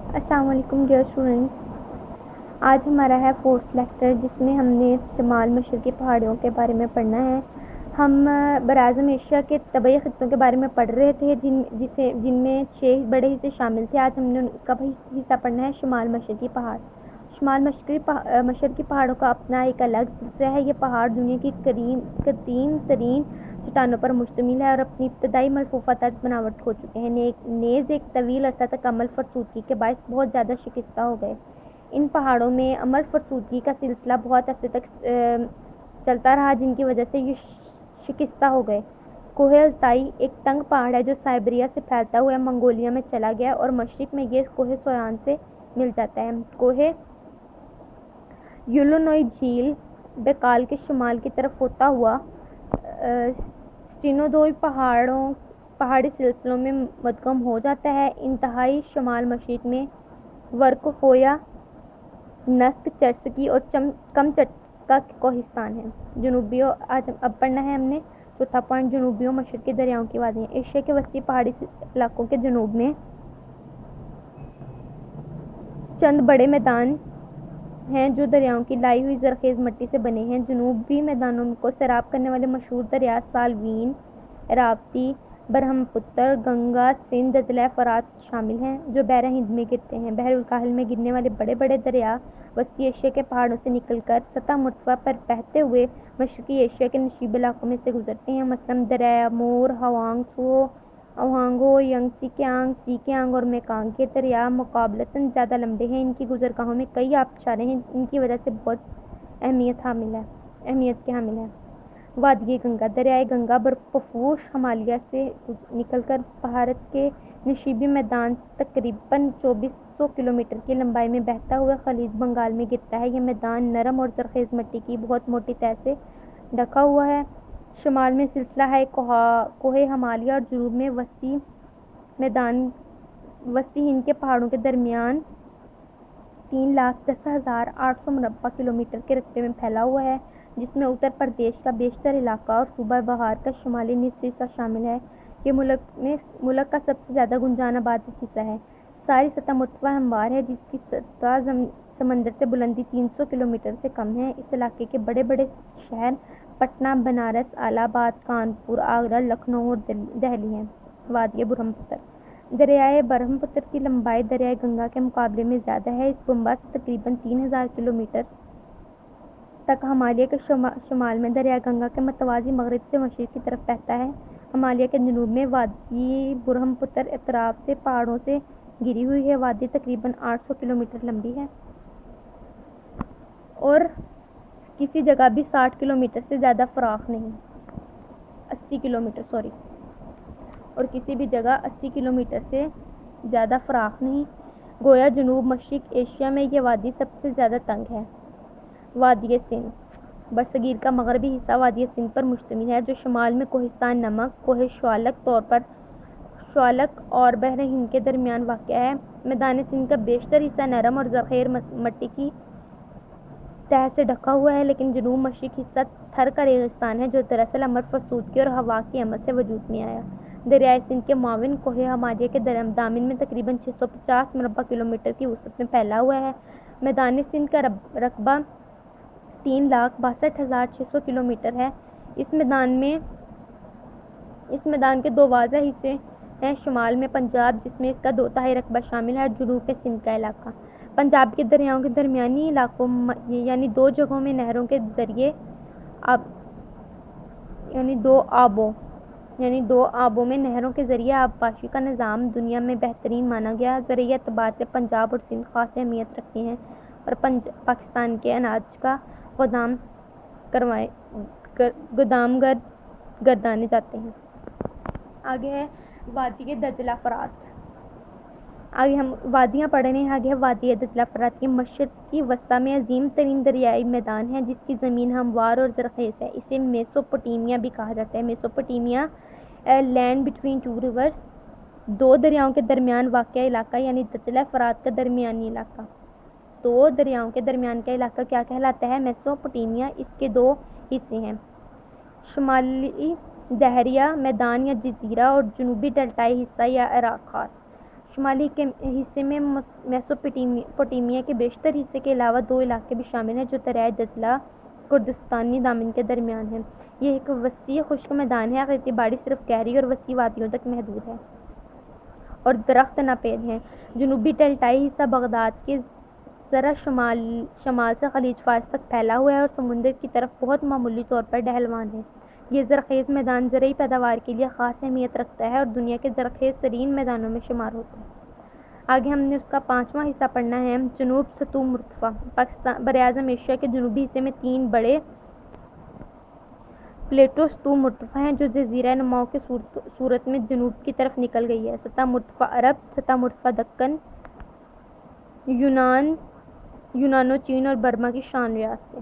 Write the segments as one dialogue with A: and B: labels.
A: السلام علیکم dear students, آج ہمارا ہے فورتھ لیکچر جس میں ہم نے شمال مشرقی پہاڑیوں کے بارے میں پڑھنا ہے۔ ہم براعظم ایشیا کے طبعی خطوں کے بارے میں پڑھ رہے تھے جن میں 6 بڑے حصے شامل تھے۔ آج ہم نے ان کا حصہ پڑھنا ہے شمال مشرقی پہاڑ۔ شمال مشرقی پہاڑوں کا اپنا ایک الگ سلسلہ ہے۔ یہ پہاڑ دنیا کی قدیم ترین چٹانوں پر مشتمل ہے اور اپنی ابتدائی ملفوفہ طرز بناوٹ کھو چکے ہیں۔ نیز ایک طویل عرصہ تک عمل فرسودگی کے باعث بہت زیادہ شکستہ ہو گئے۔ ان پہاڑوں میں عمل فرسودگی کا سلسلہ بہت عرصے تک چلتا رہا، جن کی وجہ سے یہ شکستہ ہو گئے۔ کوہ التائی ایک تنگ پہاڑ ہے جو سائبیریا سے پھیلتا ہوا منگولیا میں چلا گیا اور مشرق میں یہ کوہ سویان سے مل جاتا ہے۔ کوہ یولونوئی جھیل بیکال کے شمال کی طرف ہوتا ہوا سٹینودوئی پہاڑی سلسلوں میں مدغم ہو جاتا ہے۔ انتہائی شمال مشرق میں ورکوفویا، نسک چرسکی اور کمچٹکا کوہستان ہے۔ اب پڑھنا ہے ہم نے چوتھا پوائنٹ، جنوبی و مشرقی دریاؤں کی وادیاں۔ ایشیا کے وسیع پہاڑی علاقوں کے جنوب میں چند بڑے میدان ہیں جو دریاؤں کی لائی ہوئی زرخیز مٹی سے بنے ہیں۔ جنوبی میدانوں کو سیراب کرنے والے مشہور دریا سالوین، اراوتی، برہم پتر، گنگا، سندھ، دجلہ، فرات شامل ہیں جو بحر ہند میں گرتے ہیں۔ بحر الکاہل میں گرنے والے بڑے بڑے دریا وسطی ایشیا کے پہاڑوں سے نکل کر سطح مرتفع پر بہتے ہوئے مشرقی ایشیا کے نشیب علاقوں میں سے گزرتے ہیں۔ مثلاً دریائے امور، ہوانگ ہو، یانگسی کیانگ اور میکانگ کے دریا مقابلتاً زیادہ لمبے ہیں۔ ان کی گزرگاہوں میں کئی آبشاریں ہیں، ان کی وجہ سے بہت اہمیت کے حامل ہیں۔ وادی گنگا، دریائے گنگا برفپوش ہمالیہ سے نکل کر بھارت کے نشیبی میدان تقریباً 2400 کلومیٹر کی لمبائی میں بہتا ہوا خلیج بنگال میں گرتا ہے۔ یہ میدان نرم اور زرخیز مٹی کی بہت موٹی تہہ سے ڈھکا ہوا ہے۔ شمال میں سلسلہ ہے کوہ ہمالیہ اور جنوب میں وسطی ہند کے پہاڑوں کے درمیان 3,10,800 مربع کلومیٹر کے رقبے میں پھیلا ہوا ہے، جس میں اتر پردیش کا بیشتر علاقہ اور صوبہ بہار کا شمالی نصف حصہ شامل ہے۔ یہ ملک کا سب سے زیادہ گنجان آباد حصہ ہے۔ ساری سطح مرتفع ہموار ہے جس کی سطح سمندر سے بلندی 300 کلومیٹر سے کم ہے۔ اس علاقے کے بڑے بڑے شہر پٹنہ، بنارس، الہ آباد، کانپور، آگرہ، لکھنؤ اور دہلی ہیں۔ وادی برہم پتر، دریائے برہم پتر کی لمبائی دریائے گنگا کے مقابلے میں زیادہ ہے۔ اس بمبا سے تقریباً 3,000 کلومیٹر تک ہمالیہ کے شمال میں دریائے گنگا کے متوازی مغرب سے مشرق کی طرف بہتا ہے۔ ہمالیہ کے جنوب میں وادی برہم پتر اطراف سے پہاڑوں سے گھری ہوئی ہے۔ وادی تقریباً 800 کلومیٹر لمبی ہے اور کسی جگہ بھی 60 کلومیٹر سے زیادہ فراخ نہیں۔ 80 کلومیٹر اور کسی بھی جگہ 80 کلومیٹر سے زیادہ فراخ نہیں۔ گویا جنوب مشرق ایشیا میں یہ وادی سب سے زیادہ تنگ ہے۔ وادی سندھ، برصغیر کا مغربی حصہ وادی سندھ پر مشتمل ہے جو شمال میں کوہستان نمک، کوہ شوالک اور بحر ہند کے درمیان واقع ہے۔ میدان سندھ کا بیشتر حصہ نرم اور زرخیز مٹی کی تہہ سے ڈھکا ہوا ہے، لیکن جنوب مشرقی حصہ تھر کا ریگستان ہے جو دراصل عمل فرسودگی اور ہوا کے عمل سے وجود میں آیا۔ دریائے سندھ کے معاون کوہ ہمالیہ کے دامن میں تقریباً 650 مربع کلومیٹر کی وسعت میں پھیلا ہوا ہے۔ میدان سندھ کا رقبہ 3,62,600 کلومیٹر ہے۔ اس میدان کے 2 واضح حصے ہیں: شمال میں پنجاب جس میں اس کا 2/3 رقبہ شامل ہے اور جنوب میں سندھ کا علاقہ۔ پنجاب کے دریاؤں کے درمیانی علاقوں یعنی 2 جگہوں میں نہروں کے ذریعے دو آبوں میں نہروں کے ذریعے آبپاشی کا نظام دنیا میں بہترین مانا گیا۔ زرعی اعتبار سے پنجاب اور سندھ خاص اہمیت رکھتے ہیں اور پاکستان کے اناج کا گودام گردانے جاتے ہیں۔ آگے ہے وادی دجلہ فرات۔ آگے ہم وادیاں پڑھ رہے ہیں۔ آگے ہے وادی دجلہ فرات۔ یہ مشرقی وسطیٰ میں عظیم ترین دریائی میدان ہے جس کی زمین ہموار اور زرخیز ہے۔ اسے میسوپوٹیمیا بھی کہا جاتا ہے۔ Mesopotamia land between two rivers, 2 دریاؤں کے درمیان واقع علاقہ یعنی دجلہ فرات کا درمیانی علاقہ۔ 2 دریاؤں کے درمیان کا علاقہ کیا کہلاتا ہے؟ میسوپوٹیمیا۔ اس کے 2 حصے ہیں: شمالی دہریہ میدان یا جزیرہ اور جنوبی ڈیلٹائی حصہ یا عراق خاص۔ شمالی کے حصے میں میسوپوٹیمیا کے بیشتر حصے کے علاوہ 2 علاقے بھی شامل ہیں جو دریائے دجلہ کردستانی دامن کے درمیان ہیں۔ یہ ایک وسیع خشک میدان ہے۔ اقلیتی باڑی صرف گہری اور وسیع وادیوں تک محدود ہے اور درخت ناپید ہیں۔ جنوبی ڈیلٹائی حصہ بغداد کے ذرا شمال سے خلیج فارس تک پھیلا ہوا ہے اور سمندر کی طرف بہت معمولی طور پر ڈھلوان ہے۔ یہ زرخیز میدان زرعی پیداوار کے لیے خاص اہمیت رکھتا ہے اور دنیا کے زرخیز ترین میدانوں میں شمار ہوتا ہے۔ آگے ہم نے اس کا 5واں حصہ پڑھنا ہے۔ جنوب سطوح مرتفع۔ براعظم ایشیا کے جنوبی حصے میں 3 بڑے پلیٹو سطوح مرتفع ہیں جو جزیرہ نما کی صورت میں جنوب کی طرف نکل گئی ہے۔ سطح مرتفع عرب، سطح مرتفع دکن، یونان و چین اور برما کی شان ریاستیں۔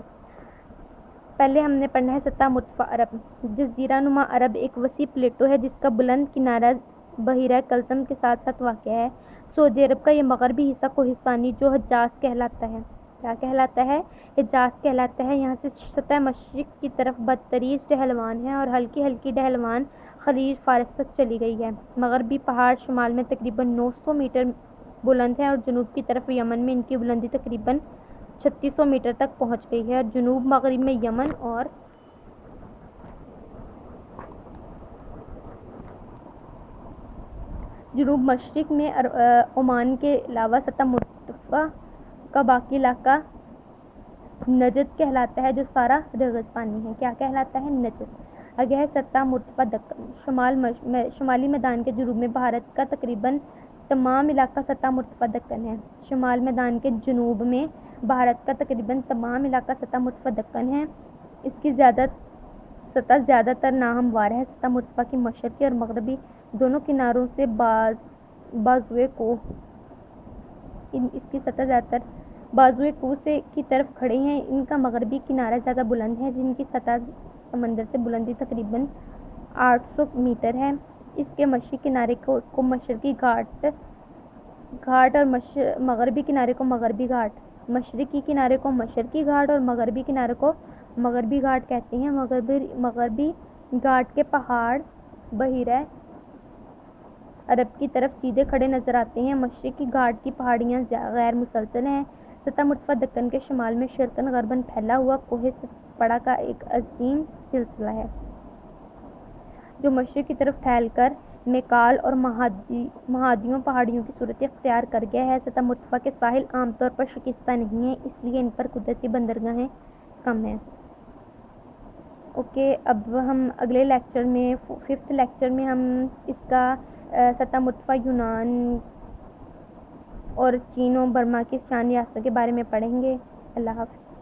A: پہلے ہم نے پڑھنا ہے سطح مرتفع عرب۔ جزیرہ نما عرب ایک وسیع پلیٹو ہے جس کا بلند کنارہ بحیرہ قلزم کے ساتھ ساتھ واقع ہے۔ سعودی عرب کا یہ مغربی حصہ کوہستانی جو حجاز کہلاتا ہے۔ کیا کہلاتا ہے؟ حجاز کہلاتا ہے۔ یہاں سے سطح مشرق کی طرف بدتریج ڈھلوان ہے اور ہلکی ہلکی ڈھلوان خلیج فارس تک چلی گئی ہے۔ مغربی پہاڑ شمال میں تقریباً 900 میٹر بلند ہیں اور جنوب کی طرف یمن میں ان کی بلندی تقریباً 3600 میٹر تک پہنچ گئی ہے۔ جنوب مغرب میں یمن اور جنوب مشرق میں عمان کے علاوہ سطح مرتفع کا باقی علاقہ نجد کہلاتا ہے جو سارا ریگستانی ہے۔ کیا کہلاتا ہے؟ نجد۔ آگے ہے سطح مرتفع دکن۔ شمالی میدان کے جنوب میں بھارت کا تقریباً تمام علاقہ سطح مرتفع دکن ہے۔ شمال میدان کے جنوب میں بھارت کا تقریباً تمام علاقہ سطح مرتفع دکن ہے۔ اس کی سطح زیادہ تر ناہموار ہے۔ سطح مرتفع کی مشرقی اور مغربی دونوں کناروں سے بازوئے کوہ اس کی سطح زیادہ تر بازوئے کوہ کی طرف کھڑے ہیں۔ ان کا مغربی کنارہ زیادہ بلند ہے جن کی سطح سمندر سے بلندی تقریباً 800 میٹر ہے۔ اس کے مشرقی کنارے کو مشرقی گھاٹ اور مغربی کنارے کو مغربی گھاٹ، مشرقی کنارے کو مشرقی گھاٹ اور مغربی کنارے کو مغربی گھاٹ کہتے ہیں۔ مغربی گھاٹ کے پہاڑ بحیرہ عرب کی طرف سیدھے کھڑے نظر آتے ہیں۔ مشرقی گھاٹ کی پہاڑیاں غیر مسلسل ہیں۔ سطح مرتفع دکن کے شمال میں شرقاً غرباً پھیلا ہوا کوہ ستپڑا کا ایک عظیم سلسلہ ہے جو مشرق کی طرف پھیل کر میکال اور مہادیوں پہاڑیوں کی صورت اختیار کر گیا ہے۔ سطح مرتفع کے ساحل عام طور پر شکستہ نہیں ہیں اس لیے ان پر قدرتی بندرگاہیں کم ہیں۔ اوکے، اب ہم اگلے لیکچر میں 5th لیکچر میں ہم اس کا سطح مرتفع یونان اور چین و برما کی شان ریاستوں کے بارے میں پڑھیں گے۔ اللہ حافظ۔